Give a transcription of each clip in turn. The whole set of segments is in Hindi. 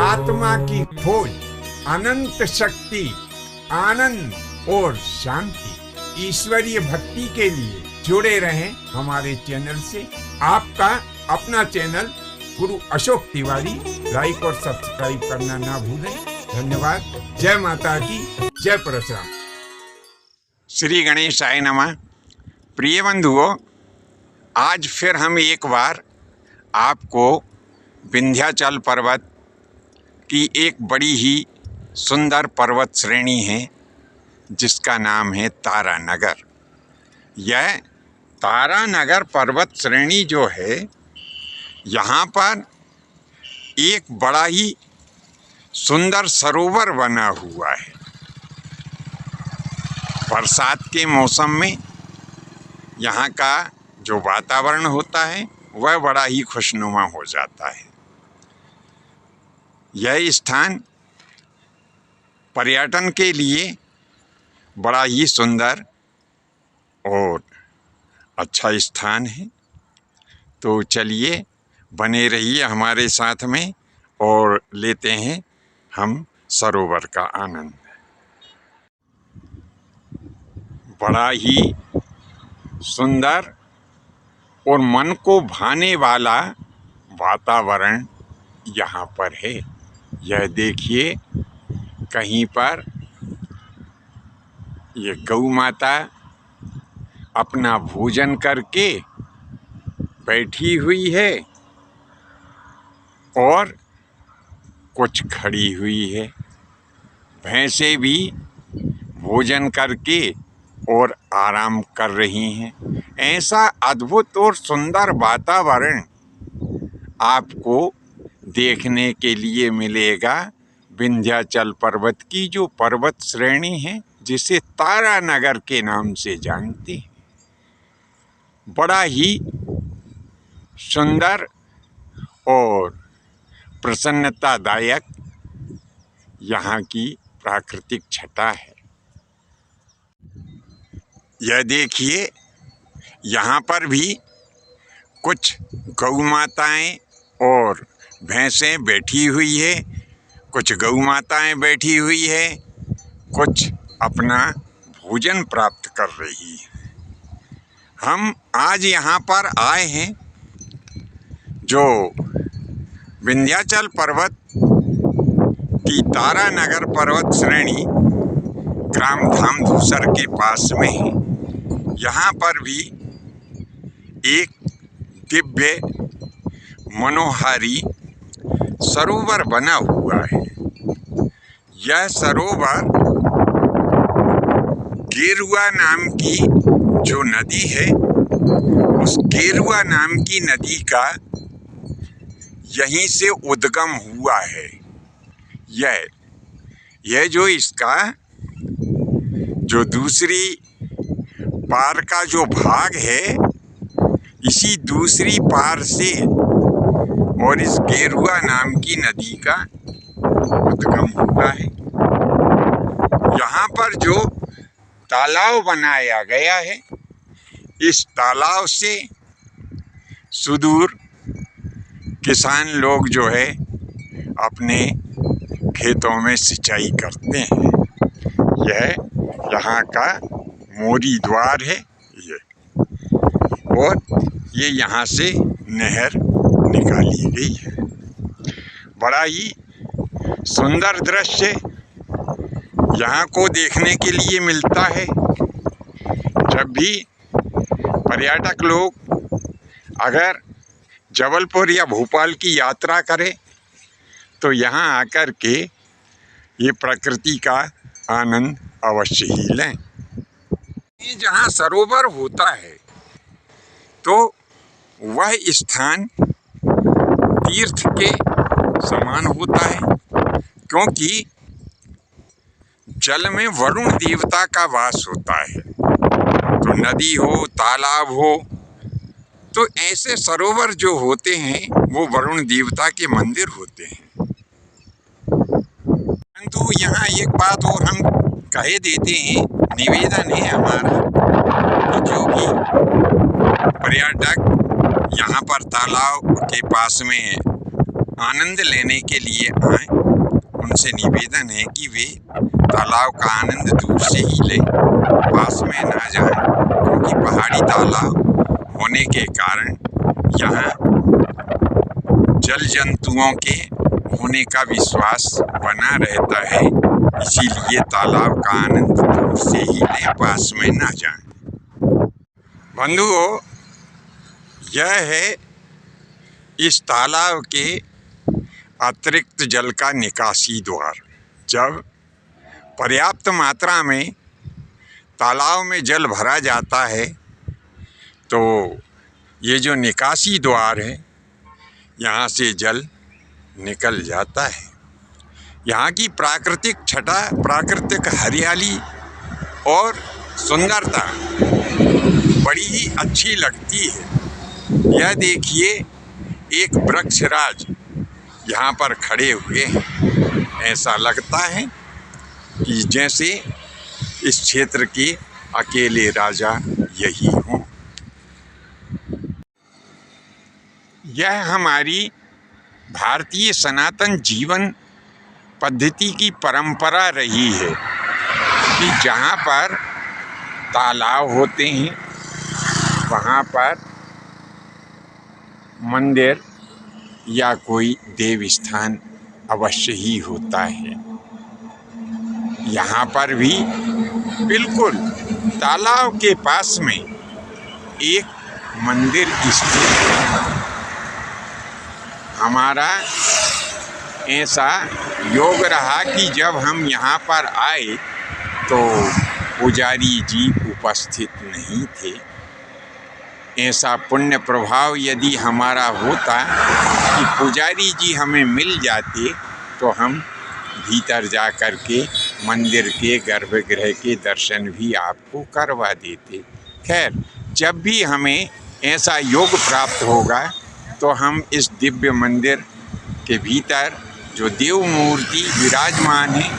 आत्मा की खोज, अनंत शक्ति, आनंद और शांति, ईश्वरीय भक्ति के लिए जुड़े रहें हमारे चैनल से। आपका अपना चैनल गुरु अशोक तिवारी, लाइक और सब्सक्राइब करना ना भूलें। धन्यवाद। जय माता की, जय परशुराम। श्री गणेशाय नमः। प्रिय बंधुओं, आज फिर हम एक बार आपको विंध्याचल पर्वत की एक बड़ी ही सुंदर पर्वत श्रेणी है जिसका नाम है तारानगर। यह तारानगर पर्वत श्रेणी जो है, यहाँ पर एक बड़ा ही सुंदर सरोवर बना हुआ है। बरसात के मौसम में यहाँ का जो वातावरण होता है वह बड़ा ही खुशनुमा हो जाता है। यह स्थान पर्यटन के लिए बड़ा ही सुंदर और अच्छा स्थान है। तो चलिए, बने रहिए हमारे साथ में और लेते हैं हम सरोवर का आनंद। बड़ा ही सुंदर और मन को भाने वाला वातावरण यहाँ पर है। यह देखिए, कहीं पर ये गौ माता अपना भोजन करके बैठी हुई है और कुछ खड़ी हुई है। भैंसें भी भोजन करके और आराम कर रही हैं। ऐसा अद्भुत और सुंदर वातावरण आपको देखने के लिए मिलेगा विंध्याचल पर्वत की जो पर्वत श्रेणी है, जिसे तारानगर के नाम से जानते हैं। बड़ा ही सुंदर और प्रसन्नतादायक यहाँ की प्राकृतिक छटा है। यह देखिए, यहाँ पर भी कुछ गौ माताएं और भैंसें बैठी हुई है। कुछ गौ माताएं बैठी हुई है, कुछ अपना भोजन प्राप्त कर रही है। हम आज यहाँ पर आए हैं जो विंध्याचल पर्वत की तारानगर पर्वत श्रेणी ग्राम धामधूसर के पास में है। यहाँ पर भी एक दिव्य मनोहारी सरोवर बना हुआ है। यह सरोवर गेरुआ नाम की जो नदी है, उस गेरुआ नाम की नदी का यहीं से उद्गम हुआ है। यह जो इसका जो दूसरी पार का जो भाग है, इसी दूसरी पार से और इस गेरुआ नाम की नदी का उद्गम हुआ है। यहाँ पर जो तालाब बनाया गया है, इस तालाब से सुदूर किसान लोग जो है अपने खेतों में सिंचाई करते हैं। यह यहाँ का मोरी द्वार है और ये यहाँ से नहर निकाली गई है। बड़ा ही सुंदर दृश्य यहाँ को देखने के लिए मिलता है। जब भी पर्यटक लोग अगर जबलपुर या भोपाल की यात्रा करें तो यहाँ आकर के ये प्रकृति का आनंद अवश्य ही लें। जहाँ सरोवर होता है तो वह स्थान तीर्थ के समान होता है, क्योंकि जल में वरुण देवता का वास होता है। तो नदी हो, तालाब हो, तो ऐसे सरोवर जो होते हैं वो वरुण देवता के मंदिर होते हैं। परंतु यहाँ एक बात और हम कह देते हैं, निवेदन है हमारा कि जो भी पर्यटक यहाँ पर तालाब के पास में आनंद लेने के लिए आए, उनसे निवेदन है कि वे तालाब का आनंद दूर से ही लें, पास में ना जाएं, क्योंकि पहाड़ी तालाब होने के कारण यहाँ जल जंतुओं के होने का विश्वास बना रहता है। इसीलिए तालाब का आनंद दूर से ही लें, पास में ना जाएं। बंधुओं, यह है इस तालाब के अतिरिक्त जल का निकासी द्वार। जब पर्याप्त मात्रा में तालाब में जल भरा जाता है तो ये जो निकासी द्वार है, यहाँ से जल निकल जाता है। यहाँ की प्राकृतिक छटा, प्राकृतिक हरियाली और सुंदरता बड़ी ही अच्छी लगती है। यह देखिए, एक वृक्षराज यहाँ पर खड़े हुए हैं। ऐसा लगता है कि जैसे इस क्षेत्र के अकेले राजा यही हों। यह हमारी भारतीय सनातन जीवन पद्धति की परंपरा रही है कि जहाँ पर तालाब होते हैं वहाँ पर मंदिर या कोई देव स्थान अवश्य ही होता है। यहाँ पर भी बिल्कुल तालाब के पास में एक मंदिर स्थित है। हमारा ऐसा योग रहा कि जब हम यहाँ पर आए तो पुजारी जी उपस्थित नहीं थे। ऐसा पुण्य प्रभाव यदि हमारा होता कि पुजारी जी हमें मिल जाते तो हम भीतर जा कर के मंदिर के गर्भगृह के दर्शन भी आपको करवा देते। खैर, जब भी हमें ऐसा योग प्राप्त होगा तो हम इस दिव्य मंदिर के भीतर जो देव मूर्ति विराजमान है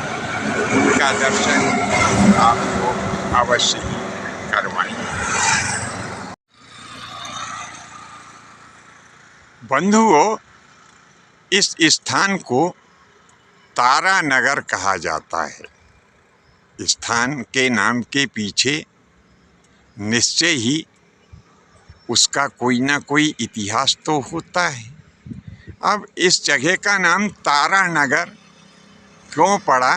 उनका दर्शन आपको अवश्य ही करवाएंगे। बंधुओं, इस स्थान को तारा नगर कहा जाता है। स्थान के नाम के पीछे निश्चय ही उसका कोई ना कोई इतिहास तो होता है। अब इस जगह का नाम तारा नगर क्यों पड़ा,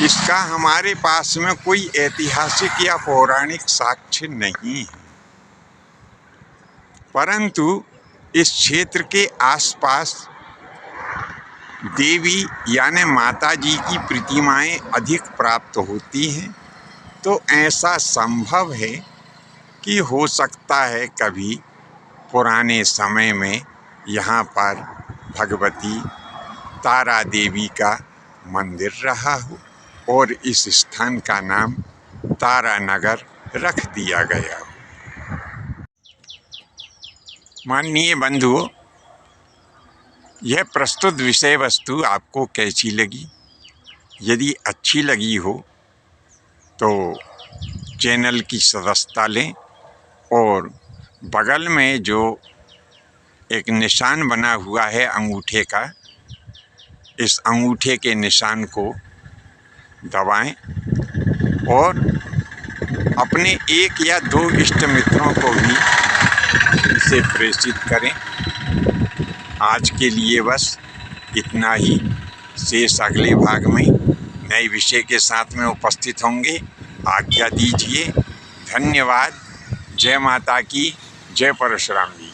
इसका हमारे पास में कोई ऐतिहासिक या पौराणिक साक्ष्य नहीं है, परंतु इस क्षेत्र के आसपास देवी यानी माता जी की प्रतिमाएं अधिक प्राप्त होती हैं। तो ऐसा संभव है कि हो सकता है कभी पुराने समय में यहाँ पर भगवती तारा देवी का मंदिर रहा हो और इस स्थान का नाम तारा नगर रख दिया गया हो। माननीय बंधुओं, यह प्रस्तुत विषय वस्तु आपको कैसी लगी? यदि अच्छी लगी हो तो चैनल की सदस्यता लें और बगल में जो एक निशान बना हुआ है अंगूठे का, इस अंगूठे के निशान को दबाएं और अपने एक या दो इष्ट मित्रों को भी इसे प्रेषित करें। आज के लिए बस इतना ही। शेष अगले भाग में नए विषय के साथ में उपस्थित होंगे। आज्ञा दीजिए। धन्यवाद। जय माता की, जय परशुराम जी।